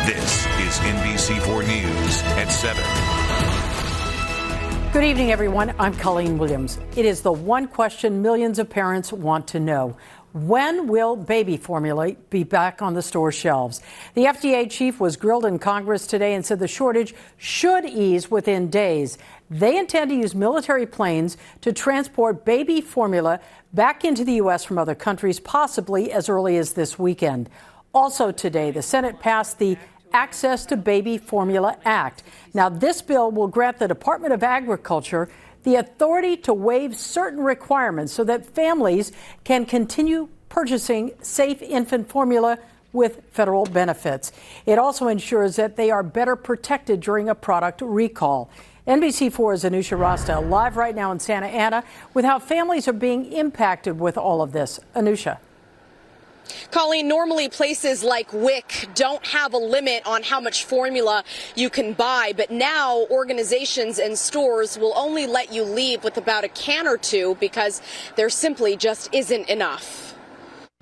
This is NBC4 News at 7. Good evening, everyone. I'm Colleen Williams. It is the one question millions of parents want to know. When will baby formula be back on the store shelves? The FDA chief was grilled in Congress today and said the shortage should ease within days. They intend to use military planes to transport baby formula back into the U.S. from other countries, possibly as early as this weekend. Also today, the Senate passed the Access to Baby Formula Act. Now, this bill will grant the Department of Agriculture the authority to waive certain requirements so that families can continue purchasing safe infant formula with federal benefits. It also ensures that they are better protected during a product recall. NBC4's Anusha Rasta live right now in Santa Ana with how families are being impacted with all of this. Anusha. Colleen, normally places like WIC don't have a limit on how much formula you can buy, but now organizations and stores will only let you leave with about a can or two because there simply just isn't enough.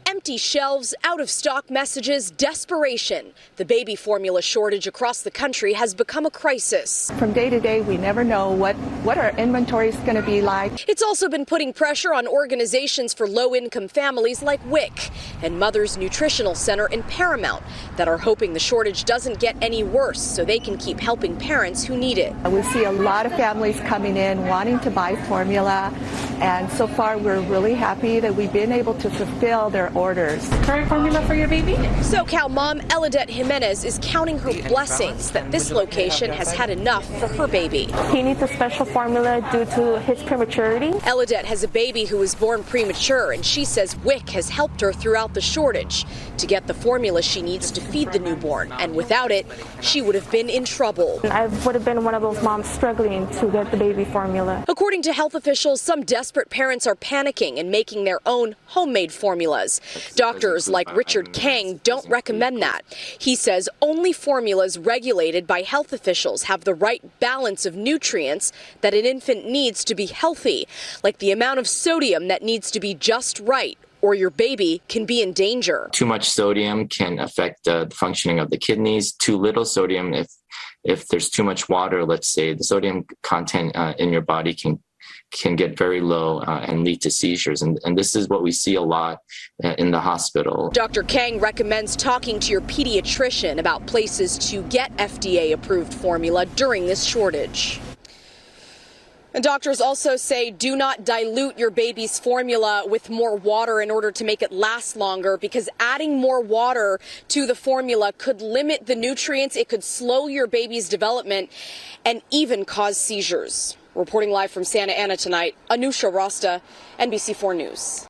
Empty shelves, out-of-stock messages, desperation. The baby formula shortage across the country has become a crisis. From day to day, we never know what our inventory is going to be like. It's also been putting pressure on organizations for low-income families like WIC and Mother's Nutritional Center in Paramount that are hoping the shortage doesn't get any worse so they can keep helping parents who need it. We see a lot of families coming in wanting to buy formula, and so far we're really happy that we've been able to fulfill their orders. Current formula for your baby? SoCal mom Eladette Jimenez is counting her blessings that this location has had enough for her baby. He needs a special formula due to his prematurity. Eladette has a baby who was born premature, and she says WIC has helped her throughout the shortage to get the formula she needs to feed the newborn, and without it, she would have been in trouble. I would have been one of those moms struggling to get the baby formula. According to health officials, some desperate parents are panicking and making their own homemade formulas. Doctors like Richard Kang don't recommend that. He says only formulas regulated by health officials have the right balance of nutrients that an infant needs to be healthy, like the amount of sodium that needs to be just right, or your baby can be in danger. Too much sodium can affect the functioning of the kidneys. Too little sodium, if there's too much water, let's say, the sodium content in your body can get very low and lead to seizures. And this is what we see a lot in the hospital. Dr. Kang recommends talking to your pediatrician about places to get FDA-approved formula during this shortage. And doctors also say do not dilute your baby's formula with more water in order to make it last longer, because adding more water to the formula could limit the nutrients. It could slow your baby's development and even cause seizures. Reporting live from Santa Ana tonight, Anusha Rasta, NBC4 News.